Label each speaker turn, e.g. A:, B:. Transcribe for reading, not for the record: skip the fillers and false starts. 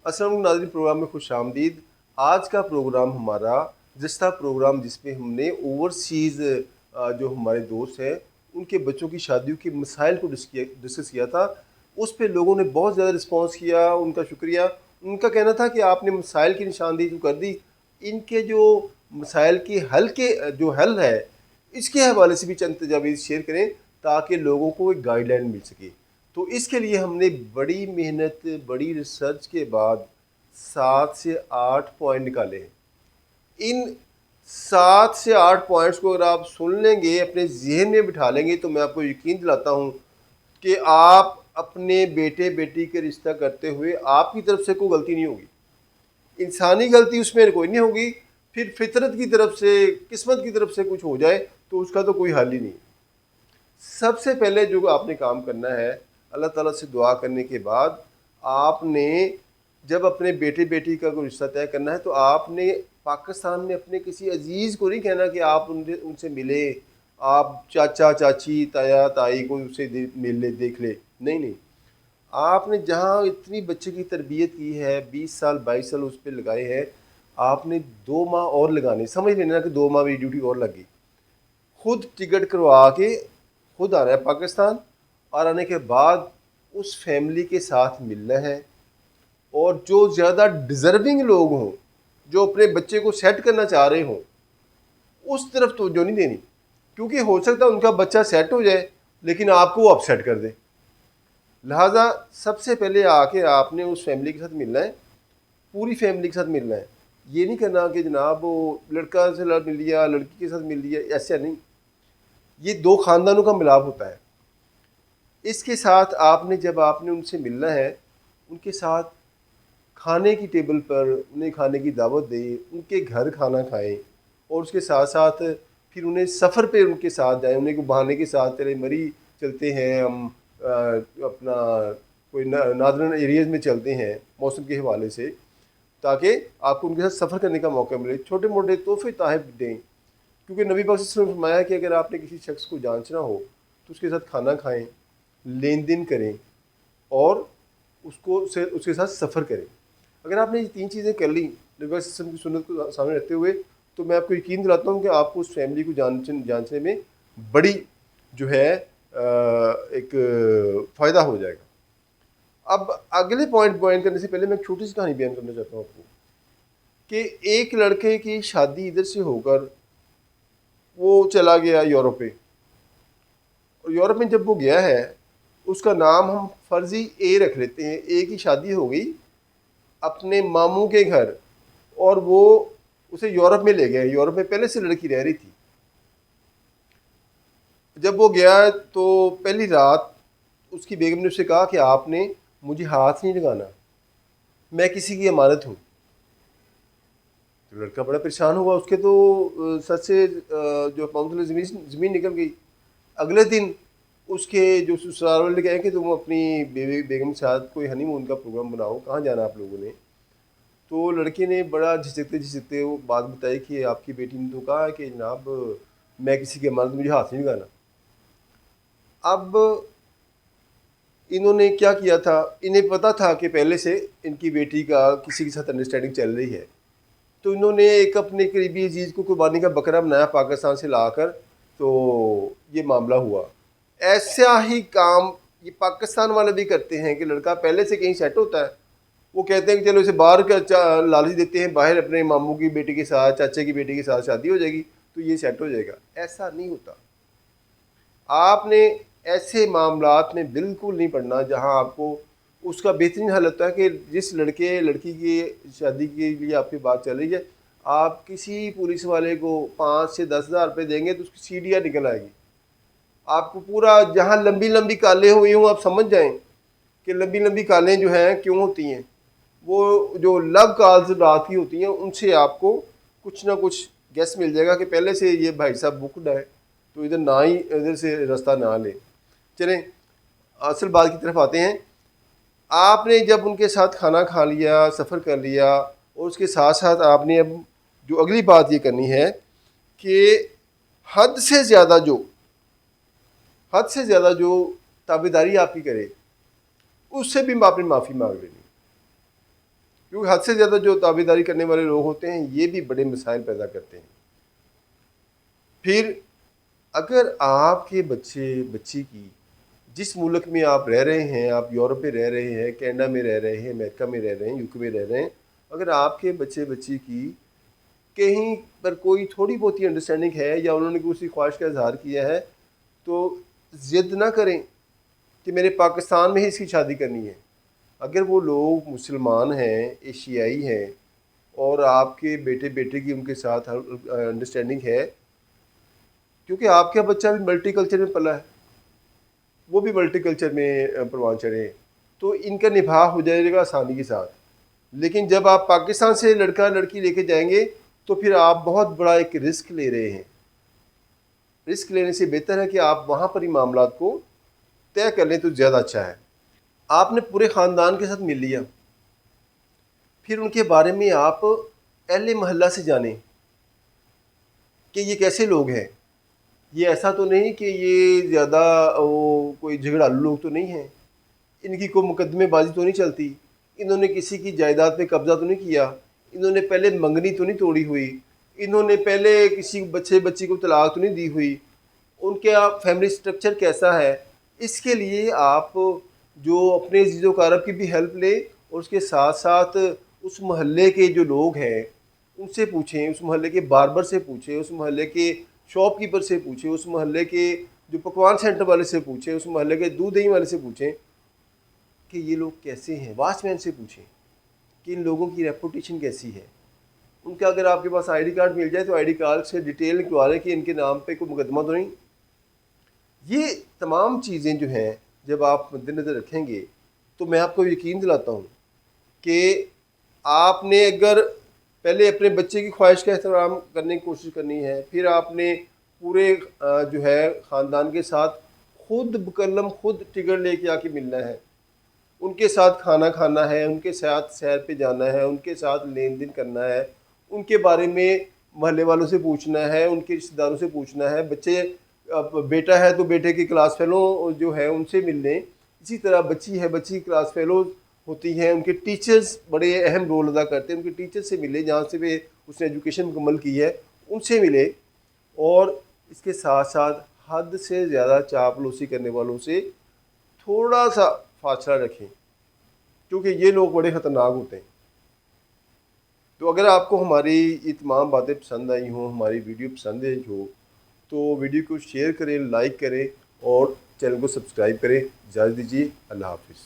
A: السلام علیکم ناظرین، پروگرام میں خوش آمدید۔ آج کا پروگرام ہمارا گزشتہ پروگرام جس میں ہم نے اوورسیز جو ہمارے دوست ہیں ان کے بچوں کی شادیوں کے مسائل کو ڈسکس کیا تھا۔ اس پہ لوگوں نے بہت زیادہ رسپانس کیا، ان کا شکریہ۔ ان کا کہنا تھا کہ آپ نے مسائل کی نشاندہی تو کر دی، ان کے جو مسائل کے جو حل ہے اس کے حوالے سے بھی چند تجاویز شیئر کریں تاکہ لوگوں کو ایک گائیڈ لائن مل سکے۔ تو اس کے لیے ہم نے بڑی محنت، بڑی ریسرچ کے بعد 7 سے 8 پوائنٹ نکالے ہیں۔ ان 7 سے 8 پوائنٹس کو اگر آپ سن لیں گے، اپنے ذہن میں بٹھا لیں گے، تو میں آپ کو یقین دلاتا ہوں کہ آپ اپنے بیٹے بیٹی کے رشتہ کرتے ہوئے آپ کی طرف سے کوئی غلطی نہیں ہوگی، انسانی غلطی اس میں کوئی نہیں ہوگی۔ پھر فطرت کی طرف سے، قسمت کی طرف سے کچھ ہو جائے تو اس کا تو کوئی حل ہی نہیں۔ سب سے پہلے جو آپ نے کام کرنا ہے، اللہ تعالیٰ سے دعا کرنے کے بعد آپ نے جب اپنے بیٹے بیٹی کا کوئی رشتہ طے کرنا ہے تو آپ نے پاکستان میں اپنے کسی عزیز کو نہیں کہنا کہ آپ ان سے ملے، آپ چاچا چاچی تایا تائی کو اس سے مل لے، دیکھ لے، نہیں۔ آپ نے جہاں اتنی بچے کی تربیت کی ہے، 20 سال 22 سال اس پہ لگائے ہیں، آپ نے 2 ماہ اور لگانے، سمجھ لینا کہ 2 ماہ میری ڈیوٹی اور لگ گئی۔ خود ٹکٹ کروا کے خود آ رہا ہے پاکستان، اور آنے کے بعد اس فیملی کے ساتھ ملنا ہے، اور جو زیادہ ڈیزرونگ لوگ ہوں، جو اپنے بچے کو سیٹ کرنا چاہ رہے ہوں، اس طرف توجہ نہیں دینی، کیونکہ ہو سکتا ہے ان کا بچہ سیٹ ہو جائے لیکن آپ کو وہ اپ سیٹ کر دے۔ لہٰذا سب سے پہلے آ کے آپ نے اس فیملی کے ساتھ ملنا ہے، پوری فیملی کے ساتھ ملنا ہے۔ یہ نہیں کرنا کہ جناب وہ لڑکا سے مل لیا، لڑکی کے ساتھ مل لیا، ایسا نہیں۔ یہ 2 خاندانوں کا ملاپ ہوتا ہے۔ اس کے ساتھ جب آپ نے ان سے ملنا ہے، ان کے ساتھ کھانے کی ٹیبل پر انہیں کھانے کی دعوت دیں، ان کے گھر کھانا کھائیں، اور اس کے ساتھ ساتھ پھر انہیں سفر پہ ان کے ساتھ جائیں، انہیں کو بہانے کے ساتھ چلے مری چلتے ہیں ہم، اپنا کوئی نادرن ایریاز میں چلتے ہیں موسم کے حوالے سے، تاکہ آپ کو ان کے ساتھ سفر کرنے کا موقع ملے۔ چھوٹے موٹے تحفے تحائف دیں، کیونکہ نبی پاک صلی اللہ علیہ وسلم نے فرمایا کہ اگر آپ نے کسی شخص کو جانچنا ہو تو اس کے ساتھ کھانا کھائیں، لین دین کریں، اور اس کے ساتھ سفر کریں۔ اگر آپ نے یہ 3 چیزیں کر لیں نبی پاک صلی اللہ علیہ وسلم کی سنت کو سامنے رکھتے ہوئے، تو میں آپ کو یقین دلاتا ہوں کہ آپ کو اس فیملی کو جانچنے میں بڑی جو ہے ایک فائدہ ہو جائے گا۔ اب اگلے پوائنٹ بیان کرنے سے پہلے میں ایک چھوٹی سی کہانی بیان کرنا چاہتا ہوں آپ کو، کہ ایک لڑکے کی شادی ادھر سے ہو کر وہ چلا گیا یورپ میں، اور یورپ میں جب وہ گیا ہے، اس کا نام ہم فرضی اے رکھ لیتے ہیں۔ اے کی شادی ہو گئی اپنے ماموں کے گھر، اور وہ اسے یورپ میں لے گئے۔ یورپ میں پہلے سے لڑکی رہ رہی تھی۔ جب وہ گیا تو پہلی رات اس کی بیگم نے اسے کہا کہ آپ نے مجھے ہاتھ نہیں لگانا، میں کسی کی امانت ہوں۔ تو لڑکا بڑا پریشان ہوا، اس کے تو سر سے جو پاؤں زمین نکل گئی۔ اگلے دن اس کے جو سسرال والے کہیں کہ تم اپنی بیگم کے ساتھ کوئی ہنی مون کا پروگرام بناؤ، کہاں جانا آپ لوگوں نے؟ تو لڑکے نے بڑا جھجکتے وہ بات بتائی کہ آپ کی بیٹی نے تو کہا کہ جناب میں کسی کی امانت، مجھے ہاتھ نہیں لگانا۔ اب انہوں نے کیا کیا تھا، انہیں پتا تھا کہ پہلے سے ان کی بیٹی کا کسی کے ساتھ انڈرسٹینڈنگ چل رہی ہے، تو انہوں نے ایک اپنے قریبی عزیز کو قربانی کا بکرا بنایا پاکستان سے لا کر، تو یہ معاملہ ہوا۔ ایسا ہی کام یہ پاکستان والے بھی کرتے ہیں کہ لڑکا پہلے سے کہیں سیٹ ہوتا ہے، وہ کہتے ہیں کہ چلو اسے باہر کا لالچ دیتے ہیں، باہر اپنے ماموں کی بیٹی کے ساتھ، چاچے کی بیٹی کے ساتھ شادی ہو جائے گی تو یہ سیٹ ہو جائے گا۔ ایسا نہیں ہوتا۔ آپ نے ایسے معاملات میں بالکل نہیں پڑنا جہاں آپ کو اس کا بہترین حل ہوتا ہے کہ جس لڑکے لڑکی کی شادی کے لیے آپ کی بات چل رہی ہے، آپ کسی پولیس والے کو 5 سے 10 ہزار روپے دیں گے تو اس کی سیڑھیاں نکل آئے گی۔ آپ کو پورا جہاں لمبی لمبی کالیں ہوئی ہوں، آپ سمجھ جائیں کہ لمبی لمبی کالیں جو ہیں کیوں ہوتی ہیں، وہ جو لو کالز رات کی ہوتی ہیں ان سے آپ کو کچھ نہ کچھ گیس مل جائے گا کہ پہلے سے یہ بھائی صاحب بکڈ ہے، تو ادھر نہ ہی ادھر سے راستہ نہ لیں۔ چلیں اصل بات کی طرف آتے ہیں۔ آپ نے جب ان کے ساتھ کھانا کھا لیا، سفر کر لیا، اور اس کے ساتھ ساتھ آپ نے اب جو اگلی بات یہ کرنی ہے کہ حد سے زیادہ جو تابعداری آپ کی کرے، اس سے بھی آپ نے معافی مانگ لینی۔ کیونکہ حد سے زیادہ جو تابعداری کرنے والے لوگ ہوتے ہیں یہ بھی بڑے مسائل پیدا کرتے ہیں۔ پھر اگر آپ کے بچے بچی کی جس ملک میں آپ رہ رہے ہیں، آپ یورپ میں رہ رہے ہیں، کینیڈا میں رہ رہے ہیں، امریکہ میں رہ رہے ہیں، UK میں رہ رہے ہیں، اگر آپ کے بچے بچی کی کہیں پر کوئی تھوڑی بہت ہی انڈرسٹینڈنگ ہے یا انہوں نے کسی خواہش کا اظہار کیا ہے تو ضد نہ کریں کہ میرے پاکستان میں ہی اس کی شادی کرنی ہے۔ اگر وہ لوگ مسلمان ہیں، ایشیائی ہیں اور آپ کے بیٹے بیٹے کی ان کے ساتھ انڈرسٹینڈنگ ہے، کیونکہ آپ کا بچہ بھی ملٹی کلچر میں پلا ہے، وہ بھی ملٹی کلچر میں پروان چڑھے، تو ان کا نبھا ہو جائے گا آسانی کے ساتھ۔ لیکن جب آپ پاکستان سے لڑکا لڑکی لے کے جائیں گے تو پھر آپ بہت بڑا ایک رسک لے رہے ہیں۔ رسک لینے سے بہتر ہے کہ آپ وہاں پر ہی معاملات کو طے کر لیں تو زیادہ اچھا ہے۔ آپ نے پورے خاندان کے ساتھ مل لیا، پھر ان کے بارے میں آپ اہل محلہ سے جانیں کہ یہ کیسے لوگ ہیں، یہ ایسا تو نہیں کہ یہ زیادہ کوئی جھگڑالو لوگ تو نہیں ہیں، ان کی کوئی مقدمے بازی تو نہیں چلتی، انہوں نے کسی کی جائیداد پہ قبضہ تو نہیں کیا، انہوں نے پہلے منگنی تو نہیں توڑی ہوئی، انہوں نے پہلے کسی بچی کو طلاق تو نہیں دی ہوئی، ان کا فیملی سٹرکچر کیسا ہے۔ اس کے لیے آپ جو اپنے عزیز و اقارب کی بھی ہیلپ لیں اور اس کے ساتھ ساتھ اس محلے کے جو لوگ ہیں ان سے پوچھیں، اس محلے کے باربر سے پوچھیں، اس محلے کے شاپ کیپر سے پوچھیں، اس محلے کے جو پکوان سینٹر والے سے پوچھیں، اس محلے کے دودھ دہی والے سے پوچھیں کہ یہ لوگ کیسے ہیں، واچ مین سے پوچھیں کہ ان لوگوں کی ریپوٹیشن کیسی ہے۔ ان کا اگر آپ کے پاس آئی ڈی کارڈ مل جائے تو آئی ڈی کارڈ سے ڈیٹیل نکلوا لیں کہ ان کے نام پہ کوئی مقدمہ تو نہیں۔ یہ تمام چیزیں جو ہیں جب آپ مد نظر رکھیں گے تو میں آپ کو یقین دلاتا ہوں کہ آپ نے اگر پہلے اپنے بچے کی خواہش کا احترام کرنے کی کوشش کرنی ہے، پھر آپ نے پورے جو ہے خاندان کے ساتھ خود بکلم خود ٹکٹ لے کے آ کے ملنا ہے، ان کے ساتھ کھانا کھانا ہے، ان کے ساتھ سیر پہ جانا ہے، ان کے ساتھ لین دین کرنا ہے، ان کے بارے میں محلے والوں سے پوچھنا ہے، ان کے رشتہ داروں سے پوچھنا ہے، بچے بیٹا ہے تو بیٹے کی کلاس فیلو جو ہے ان سے مل لیں، اسی طرح بچی ہے بچی کی کلاس فیلو ہوتی ہیں، ان کے ٹیچرز بڑے اہم رول ادا کرتے ہیں، ان کے ٹیچر سے ملے جہاں سے بھی اس نے ایجوکیشن مکمل کی ہے ان سے ملے، اور اس کے ساتھ ساتھ حد سے زیادہ چاپلوسی کرنے والوں سے تھوڑا سا فاصلہ رکھیں کیونکہ یہ لوگ بڑے خطرناک ہوتے ہیں۔ تو اگر آپ کو ہماری یہ تمام باتیں پسند آئی ہوں، ہماری ویڈیو پسند آئی ہو تو ویڈیو کو شیئر کریں، لائک کریں اور چینل کو سبسکرائب کریں۔ اجازت دیجیے، اللہ حافظ۔